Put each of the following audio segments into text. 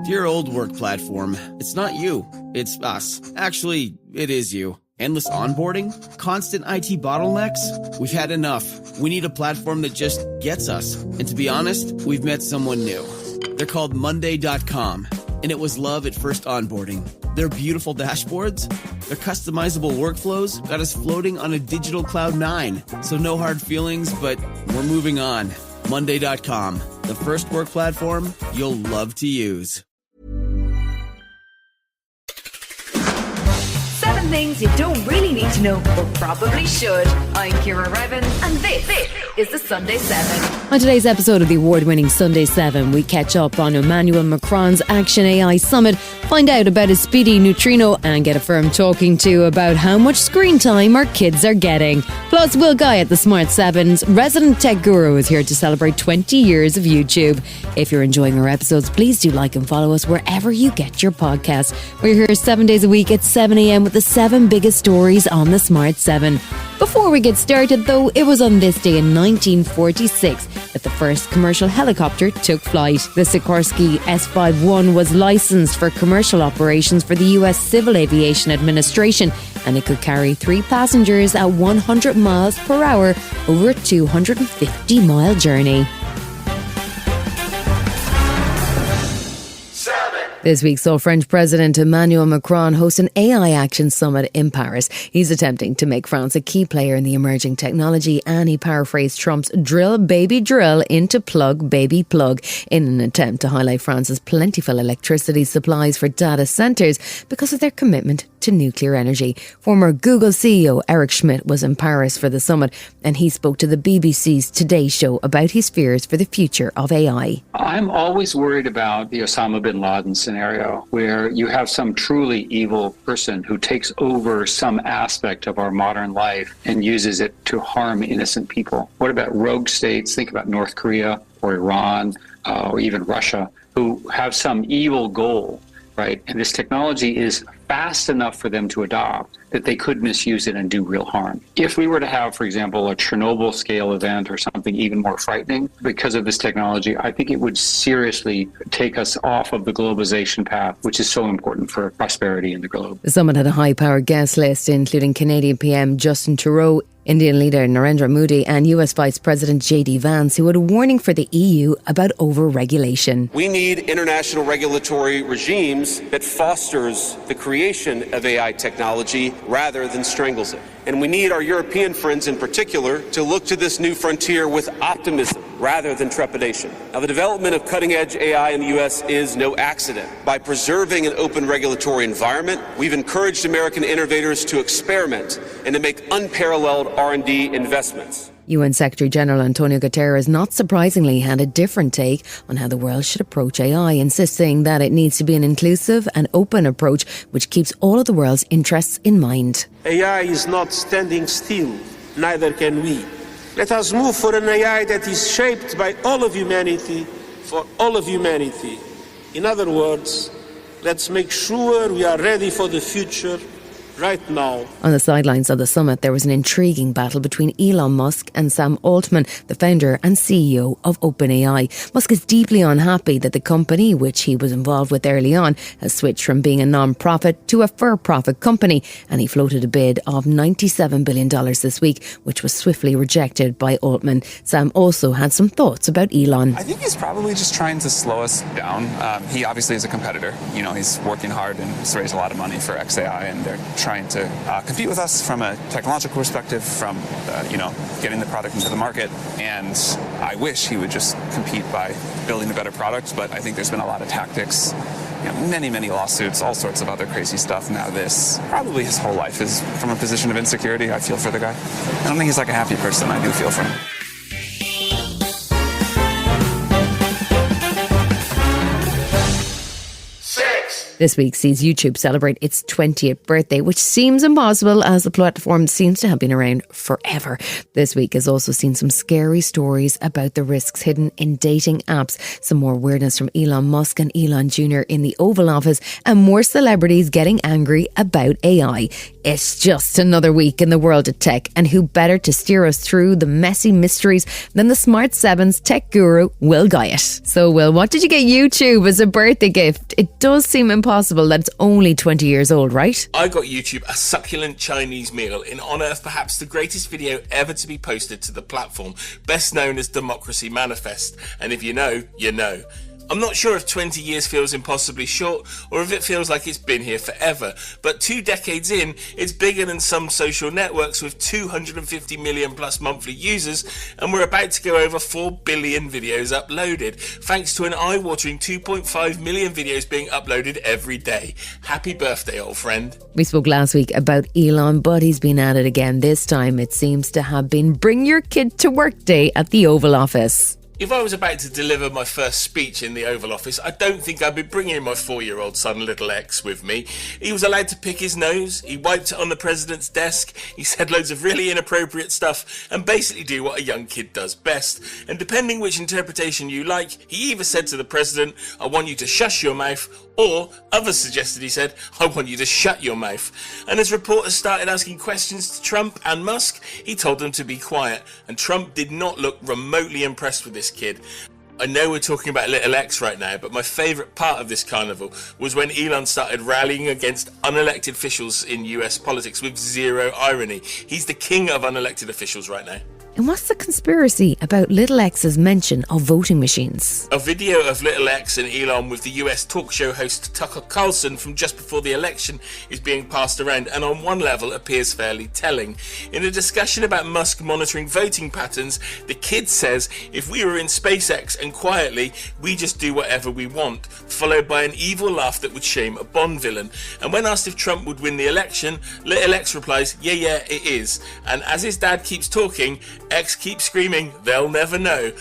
Dear old work platform, it's not you, it's us. Actually, it is you. Endless onboarding? Constant IT bottlenecks? We've had enough. We need a platform that just gets us. And to be honest, we've met someone new. They're called Monday.com, and it was love at first onboarding. Their beautiful dashboards, their customizable workflows got us floating on a digital cloud 9. So no hard feelings, but we're moving on. Monday.com, the first work platform you'll love to use. 7 things you don't really need to know, but probably should. I'm Keir, and this is the Sunday 7. On today's episode of the award-winning Sunday 7, we catch up on Emmanuel Macron's Action AI Summit, find out about his speedy neutrino, and get a firm talking to about how much screen time our kids are getting. Plus, Will Guyatt, the Smart 7's resident tech guru, is here to celebrate 20 years of YouTube. If you're enjoying our episodes, please do like and follow us wherever you get your podcasts. We're here 7 days a week at 7 a.m. with the 7 biggest stories on the Smart 7. Before we get started, though, it was on this day in 1946 that the first commercial helicopter took flight. The Sikorsky S-51 was licensed for commercial operations for the US Civil Aviation Administration, and it could carry 3 passengers at 100 miles per hour over a 250-mile journey. This week saw French President Emmanuel Macron host an AI Action Summit in Paris. He's attempting to make France a key player in the emerging technology, and he paraphrased Trump's drill baby drill into plug baby plug in an attempt to highlight France's plentiful electricity supplies for data centres because of their commitment to nuclear energy. Former Google CEO Eric Schmidt was in Paris for the summit, and he spoke to the BBC's Today Show about his fears for the future of AI. I'm always worried about the Osama bin Laden scenario, where you have some truly evil person who takes over some aspect of our modern life and uses it to harm innocent people. What about rogue states? Think about North Korea or Iran or even Russia, who have some evil goal, right? And this technology is fast enough for them to adopt that they could misuse it and do real harm. If we were to have, for example, a Chernobyl scale event or something even more frightening because of this technology, I think it would seriously take us off of the globalization path, which is so important for prosperity in the globe. The summit had a high-powered guest list, including Canadian PM Justin Trudeau, Indian leader Narendra Modi, and US Vice President J.D. Vance, who had a warning for the EU about over-regulation. We need international regulatory regimes that fosters the creation of AI technology rather than strangles it. And we need our European friends in particular to look to this new frontier with optimism rather than trepidation. Now, the development of cutting-edge AI in the U.S. is no accident. By preserving an open regulatory environment, we've encouraged American innovators to experiment and to make unparalleled R&D investments. UN Secretary General Antonio Guterres, not surprisingly, had a different take on how the world should approach AI, insisting that it needs to be an inclusive and open approach which keeps all of the world's interests in mind. AI is not standing still, neither can we. Let us move for an AI that is shaped by all of humanity, for all of humanity. In other words, let's make sure we are ready for the future right now. On the sidelines of the summit, there was an intriguing battle between Elon Musk and Sam Altman, the founder and CEO of OpenAI. Musk is deeply unhappy that the company, which he was involved with early on, has switched from being a non-profit to a for-profit company, and he floated a bid of $97 billion this week, which was swiftly rejected by Altman. Sam also had some thoughts about Elon. I think he's probably just trying to slow us down. He obviously is a competitor. You know, he's working hard and he's raised a lot of money for XAI, and they're trying to compete with us from a technological perspective, from getting the product into the market. And I wish he would just compete by building a better product, but I think there's been a lot of tactics, many lawsuits, all sorts of other crazy stuff. Now this, probably his whole life is from a position of insecurity. I feel for the guy. I don't think he's like a happy person. I do feel for him. This week sees YouTube celebrate its 20th birthday, which seems impossible as the platform seems to have been around forever. This week has also seen some scary stories about the risks hidden in dating apps, some more weirdness from Elon Musk and Elon Jr. in the Oval Office, and more celebrities getting angry about AI. It's just another week in the world of tech, and who better to steer us through the messy mysteries than the Smart 7's tech guru, Will Guyatt. So, Will, what did you get YouTube as a birthday gift? It does seem impossible that it's only 20 years old, right? I got YouTube a succulent Chinese meal in honour of perhaps the greatest video ever to be posted to the platform, best known as Democracy Manifest. And if you know, you know. I'm not sure if 20 years feels impossibly short or if it feels like it's been here forever, but 2 decades in, it's bigger than some social networks with 250 million plus monthly users, and we're about to go over 4 billion videos uploaded, thanks to an eye-watering 2.5 million videos being uploaded every day. Happy birthday, old friend. We spoke last week about Elon, but he's been at it again. This time it seems to have been Bring Your Kid to Work Day at the Oval Office. If I was about to deliver my first speech in the Oval Office, I don't think I'd be bringing my 4-year-old son, Little X, with me. He was allowed to pick his nose, he wiped it on the president's desk, he said loads of really inappropriate stuff, and basically do what a young kid does best. And depending which interpretation you like, he either said to the president, I want you to shush your mouth, or others suggested he said, I want you to shut your mouth. And as reporters started asking questions to Trump and Musk, he told them to be quiet, and Trump did not look remotely impressed with this kid. I know we're talking about Little X right now, but my favourite part of this carnival was when Elon started rallying against unelected officials in US politics with zero irony. He's the king of unelected officials right now. And what's the conspiracy about Little X's mention of voting machines? A video of Little X and Elon with the US talk show host Tucker Carlson from just before the election is being passed around, and on one level appears fairly telling. In a discussion about Musk monitoring voting patterns, the kid says, if we were in SpaceX and quietly, we just do whatever we want, followed by an evil laugh that would shame a Bond villain. And when asked if Trump would win the election, Little X replies, yeah, it is. And as his dad keeps talking, X keeps screaming, they'll never know,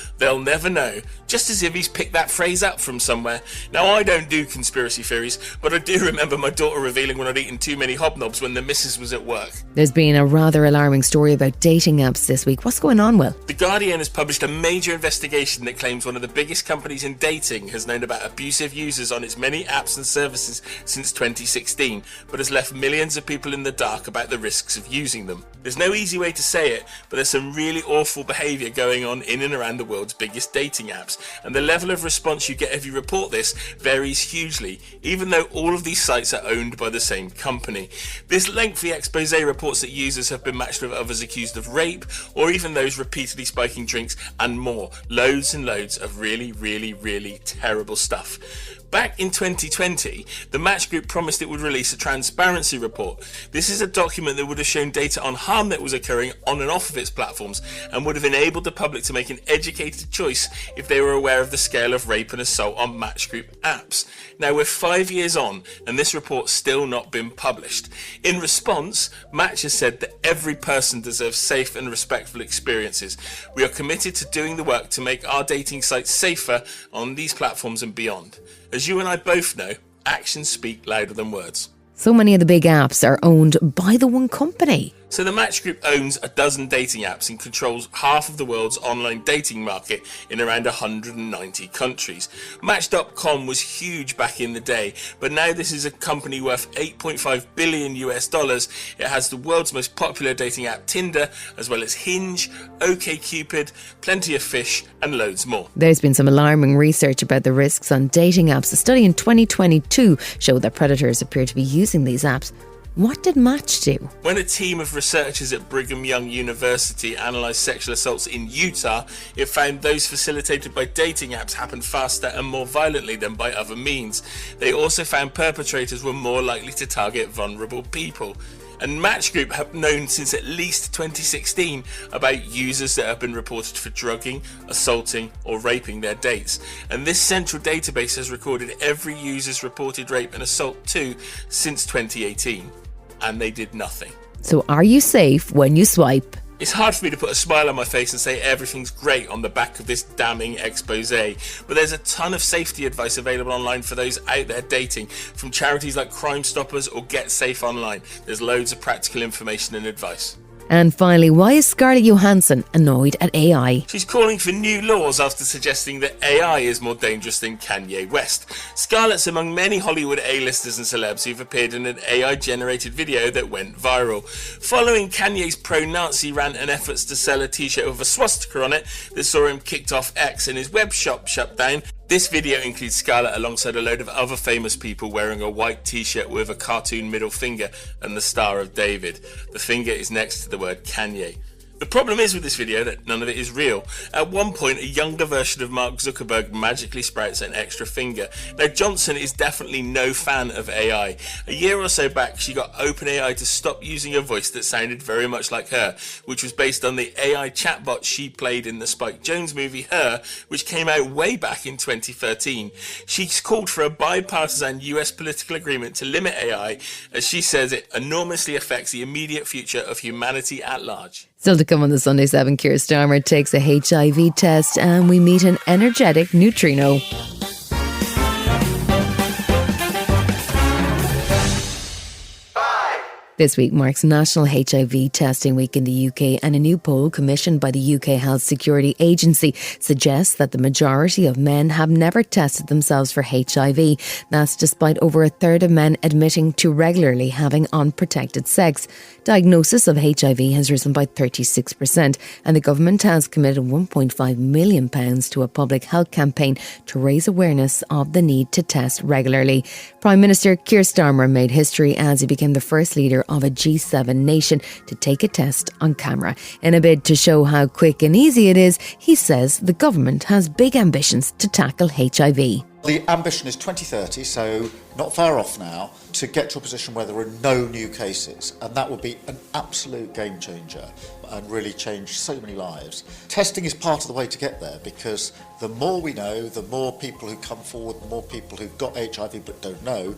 just as if he's picked that phrase up from somewhere. Now, I don't do conspiracy theories, but I do remember my daughter revealing when I'd eaten too many hobnobs when the missus was at work. There's been a rather alarming story about dating apps this week. What's going on, Will? The Guardian has published a major investigation that claims one of the biggest companies in dating has known about abusive users on its many apps and services since 2016, but has left millions of people in the dark about the risks of using them. There's no easy way to say it, but there's some really awful behaviour going on in and around the world's biggest dating apps, and the level of response you get if you report this varies hugely, even though all of these sites are owned by the same company. This lengthy expose reports that users have been matched with others accused of rape, or even those repeatedly spiking drinks, and more. Loads and loads of really, really, really terrible stuff. Back in 2020, the Match Group promised it would release a transparency report. This is a document that would have shown data on harm that was occurring on and off of its platforms, and would have enabled the public to make an educated choice if they were aware of the scale of rape and assault on Match Group apps. Now, we're 5 years on, and this report's still not been published. In response, Match has said that every person deserves safe and respectful experiences. We are committed to doing the work to make our dating sites safer on these platforms and beyond. As you and I both know, actions speak louder than words. So many of the big apps are owned by the one company. So the Match Group owns a dozen dating apps and controls half of the world's online dating market in around 190 countries. Match.com was huge back in the day, but now this is a company worth $8.5 billion US. It has the world's most popular dating app Tinder, as well as Hinge, OkCupid, Plenty of Fish, and loads more. There's been some alarming research about the risks on dating apps. A study in 2022 showed that predators appear to be using these apps. What did Match do? When a team of researchers at Brigham Young University analysed sexual assaults in Utah, it found those facilitated by dating apps happened faster and more violently than by other means. They also found perpetrators were more likely to target vulnerable people. And Match Group have known since at least 2016 about users that have been reported for drugging, assaulting or raping their dates. And this central database has recorded every user's reported rape and assault too since 2018. And they did nothing. So are you safe when you swipe? It's hard for me to put a smile on my face and say everything's great on the back of this damning expose, but there's a ton of safety advice available online for those out there dating, from charities like Crime Stoppers or Get Safe Online. There's loads of practical information and advice. And finally, why is Scarlett Johansson annoyed at AI? She's calling for new laws after suggesting that AI is more dangerous than Kanye West. Scarlett's among many Hollywood A-listers and celebs who've appeared in an AI-generated video that went viral. Following Kanye's pro-Nazi rant and efforts to sell a t-shirt with a swastika on it that saw him kicked off X and his web shop shut down, this video includes Scarlett alongside a load of other famous people wearing a white t-shirt with a cartoon middle finger and the Star of David. The finger is next to the word Kanye. The problem is with this video that none of it is real. At one point, a younger version of Mark Zuckerberg magically sprouts an extra finger. Now, Johnson is definitely no fan of AI. A year or so back, she got OpenAI to stop using a voice that sounded very much like her, which was based on the AI chatbot she played in the Spike Jonze movie Her, which came out way back in 2013. She's called for a bipartisan US political agreement to limit AI, as she says it enormously affects the immediate future of humanity at large. Still to come on the Sunday 7, Keir Starmer takes a HIV test and we meet an energetic neutrino. This week marks National HIV Testing Week in the UK, and a new poll commissioned by the UK Health Security Agency suggests that the majority of men have never tested themselves for HIV. That's despite over a third of men admitting to regularly having unprotected sex. Diagnosis of HIV has risen by 36%, and the government has committed £1.5 million to a public health campaign to raise awareness of the need to test regularly. Prime Minister Keir Starmer made history as he became the first leader of a G7 nation to take a test on camera. In a bid to show how quick and easy it is, he says the government has big ambitions to tackle HIV. The ambition is 2030, so not far off now, to get to a position where there are no new cases, and that would be an absolute game changer and really change so many lives. Testing is part of the way to get there, because the more we know, the more people who come forward, the more people who've got HIV but don't know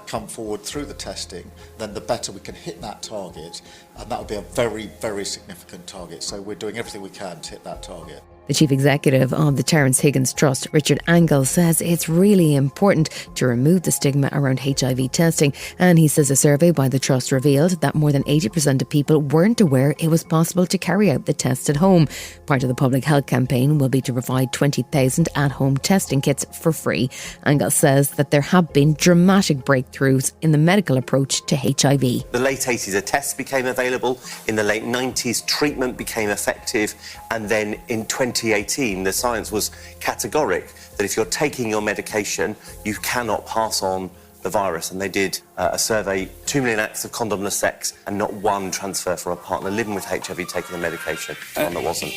come forward through the testing, then the better we can hit that target, and that would be a very, very significant target. So we're doing everything we can to hit that target. The chief executive of the Terence Higgins Trust, Richard Angell, says it's really important to remove the stigma around HIV testing, and he says a survey by the Trust revealed that more than 80% of people weren't aware it was possible to carry out the test at home. Part of the public health campaign will be to provide 20,000 at-home testing kits for free. Angell says that there have been dramatic breakthroughs in the medical approach to HIV. The late 80s, a test became available. In the late 90s, treatment became effective, and then in 2018, the science was categoric that if you're taking your medication, you cannot pass on the virus. And they did a survey, 2 million acts of condomless sex, and not one transfer for a partner living with HIV taking the medication, one that wasn't.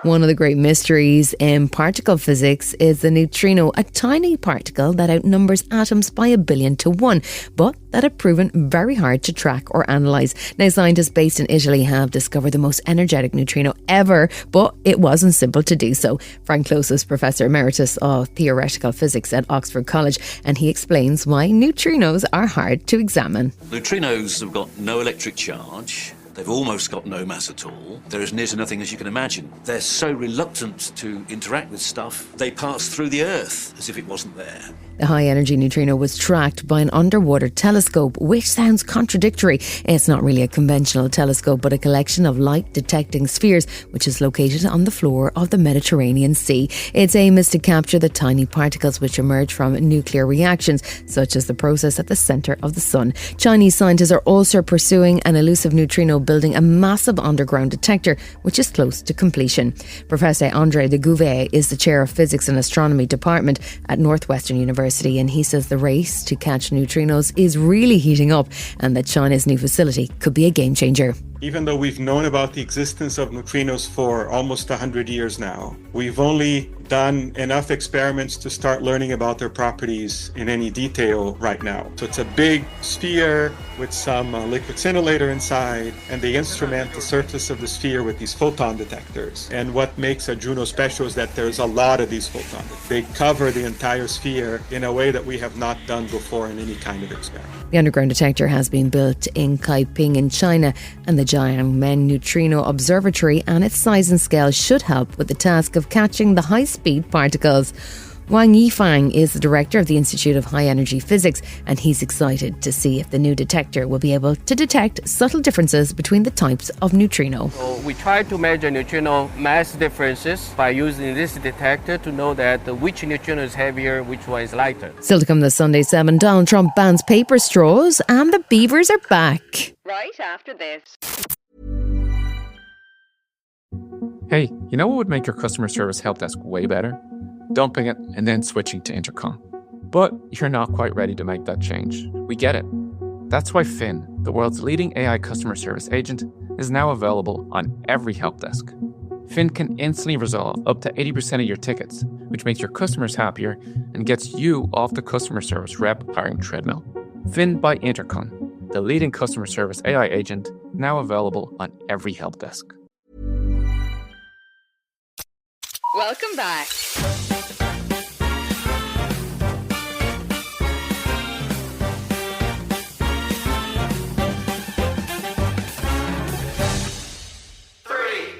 One of the great mysteries in particle physics is the neutrino, a tiny particle that outnumbers atoms by 1 billion to 1, but that have proven very hard to track or analyse. Now, scientists based in Italy have discovered the most energetic neutrino ever, but it wasn't simple to do so. Frank Close is Professor Emeritus of Theoretical Physics at Oxford College, and he explains why neutrinos are hard to examine. Neutrinos have got no electric charge. They've almost got no mass at all. They're as near to nothing as you can imagine. They're so reluctant to interact with stuff, they pass through the Earth as if it wasn't there. The high-energy neutrino was tracked by an underwater telescope, which sounds contradictory. It's not really a conventional telescope, but a collection of light-detecting spheres, which is located on the floor of the Mediterranean Sea. Its aim is to capture the tiny particles which emerge from nuclear reactions, such as the process at the centre of the Sun. Chinese scientists are also pursuing an elusive neutrino, building a massive underground detector, which is close to completion. Professor André de Gouvea is the Chair of Physics and Astronomy Department at Northwestern University, and he says the race to catch neutrinos is really heating up and that China's new facility could be a game changer. Even though we've known about the existence of neutrinos for almost 100 years now, we've only done enough experiments to start learning about their properties in any detail right now. So it's a big sphere with some liquid scintillator inside, and they instrument the surface of the sphere with these photon detectors. And what makes a Juno special is that there's a lot of these photons. They cover the entire sphere in a way that we have not done before in any kind of experiment. The underground detector has been built in Kaiping in China, and the Jiangmen Neutrino Observatory and its size and scale should help with the task of catching the high-speed particles. Wang Yifang is the director of the Institute of High Energy Physics, and he's excited to see if the new detector will be able to detect subtle differences between the types of neutrino. So we try to measure neutrino mass differences by using this detector to know that which neutrino is heavier, which one is lighter. Still to come this Sunday 7, Donald Trump bans paper straws and the beavers are back. Right after this. Hey, you know what would make your customer service help desk way better? Dumping it and then switching to intercom. But you're not quite ready to make that change. We get it. That's why Finn, the world's leading AI customer service agent, is now available on every help desk. Finn can instantly resolve up to 80% of your tickets, which makes your customers happier and gets you off the customer service rep hiring treadmill. Finn by Intercom, the leading customer service AI agent, now available on every help desk. Welcome back.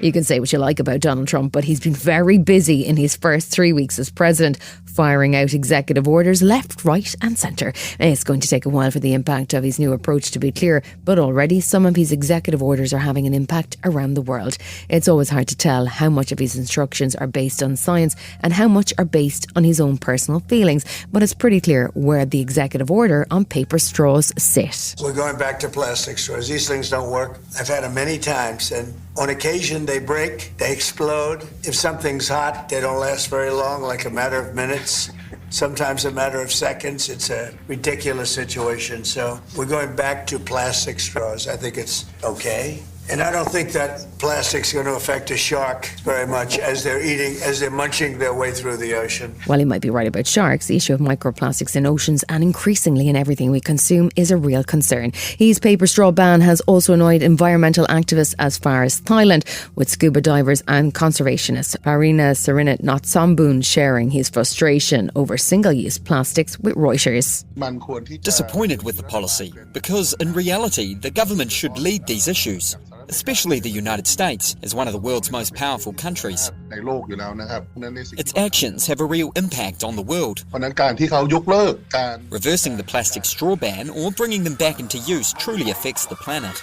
You can say what you like about Donald Trump, but he's been very busy in his first 3 weeks as president, firing out executive orders left, right and centre. It's going to take a while for the impact of his new approach to be clear, but already some of his executive orders are having an impact around the world. It's always hard to tell how much of his instructions are based on science and how much are based on his own personal feelings, but it's pretty clear where the executive order on paper straws sit. We're going back to plastic straws. These things don't work. I've had them many times, and on occasion they break, they explode. If something's hot, they don't last very long, like a matter of minutes, sometimes a matter of seconds. It's a ridiculous situation. So we're going back to plastic straws. I think it's okay. And I don't think that plastic's going to affect a shark very much as they're munching their way through the ocean. While he might be right about sharks, the issue of microplastics in oceans and increasingly in everything we consume is a real concern. His paper straw ban has also annoyed environmental activists as far as Thailand, with scuba divers and conservationists Parina Sarinat Notsambun sharing his frustration over single-use plastics with Reuters. Disappointed with the policy, because in reality the government should lead these issues, especially the United States, as one of the world's most powerful countries. Its actions have a real impact on the world. Reversing the plastic straw ban or bringing them back into use truly affects the planet.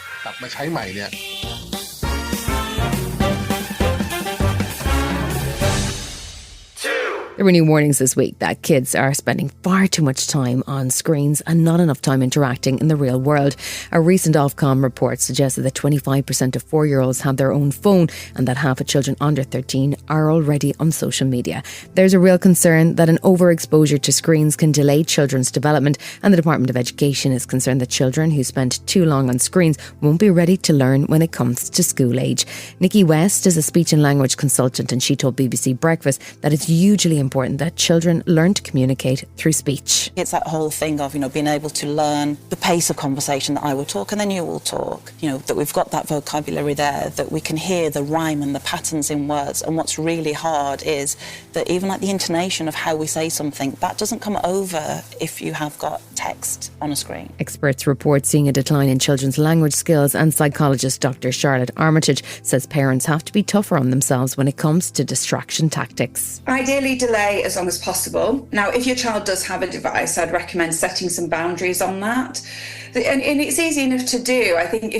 There were new warnings this week that kids are spending far too much time on screens and not enough time interacting in the real world. A recent Ofcom report suggested that 25% of 4-year-olds have their own phone and that half of children under 13 are already on social media. There's a real concern that an overexposure to screens can delay children's development, and the Department of Education is concerned that children who spend too long on screens won't be ready to learn when it comes to school age. Nikki West is a speech and language consultant, and she told BBC Breakfast that it's hugely important that children learn to communicate through speech. It's that whole thing of, being able to learn the pace of conversation that I will talk and then you will talk. That we've got that vocabulary there, that we can hear the rhyme and the patterns in words. And what's really hard is that even like the intonation of how we say something, that doesn't come over if you have got text on a screen. Experts report seeing a decline in children's language skills, and psychologist Dr. Charlotte Armitage says parents have to be tougher on themselves when it comes to distraction tactics. Ideally delay as long as possible. Now, if your child does have a device, I'd recommend setting some boundaries on that. And it's easy enough to do. I think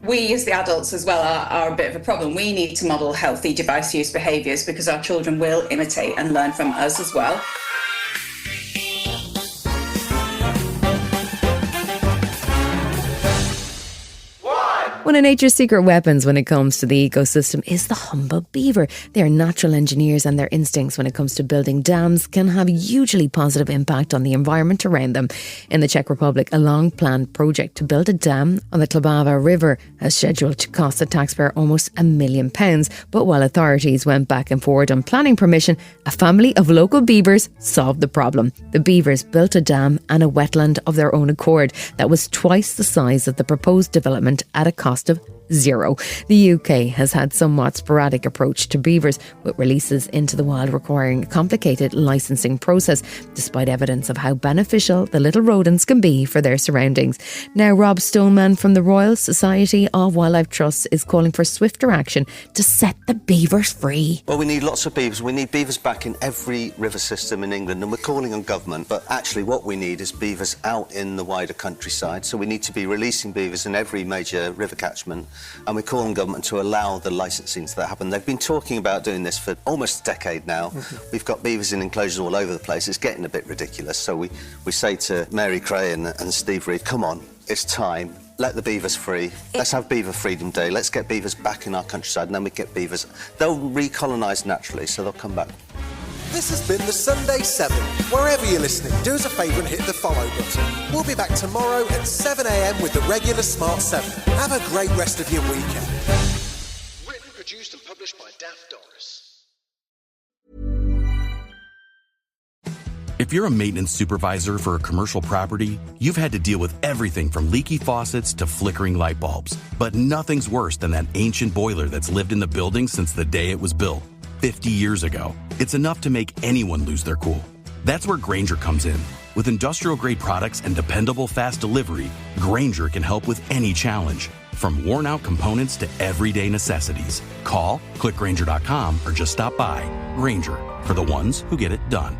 we as the adults as well are a bit of a problem. We need to model healthy device use behaviours because our children will imitate and learn from us as well. One of nature's secret weapons when it comes to the ecosystem is the humble beaver. They are natural engineers, and their instincts when it comes to building dams can have a hugely positive impact on the environment around them. In the Czech Republic, a long-planned project to build a dam on the Klobava River is scheduled to cost the taxpayer almost £1 million. But while authorities went back and forward on planning permission, a family of local beavers solved the problem. The beavers built a dam and a wetland of their own accord that was twice the size of the proposed development at a cost of zero. The UK has had somewhat sporadic approach to beavers, with releases into the wild requiring a complicated licensing process, despite evidence of how beneficial the little rodents can be for their surroundings. Now, Rob Stoneman from the Royal Society of Wildlife Trusts is calling for swifter action to set the beavers free. Well, we need lots of beavers. We need beavers back in every river system in England, and we're calling on government, but actually what we need is beavers out in the wider countryside. So we need to be releasing beavers in every major river catchment, and we call on government to allow the licensing to that happen. They've been talking about doing this for almost a decade now. We've got beavers in enclosures all over the place. It's getting a bit ridiculous. So we say to Mary Cray and Steve Reed, come on, it's time. Let the beavers free. Let's have Beaver Freedom Day. Let's get beavers back in our countryside, and then we get beavers. They'll recolonise naturally, so they'll come back. This has been the Sunday 7. Wherever you're listening, do us a favour and hit the follow button. We'll be back tomorrow at 7 a.m. with the regular Smart 7. Have a great rest of your weekend. Written, produced and published by Daft Doris. If you're a maintenance supervisor for a commercial property, you've had to deal with everything from leaky faucets to flickering light bulbs. But nothing's worse than that ancient boiler that's lived in the building since the day it was built, 50 years ago. It's enough to make anyone lose their cool. That's where Grainger comes in. With industrial-grade products and dependable fast delivery, Grainger can help with any challenge, from worn-out components to everyday necessities. Call, click Grainger.com, or just stop by. Grainger, for the ones who get it done.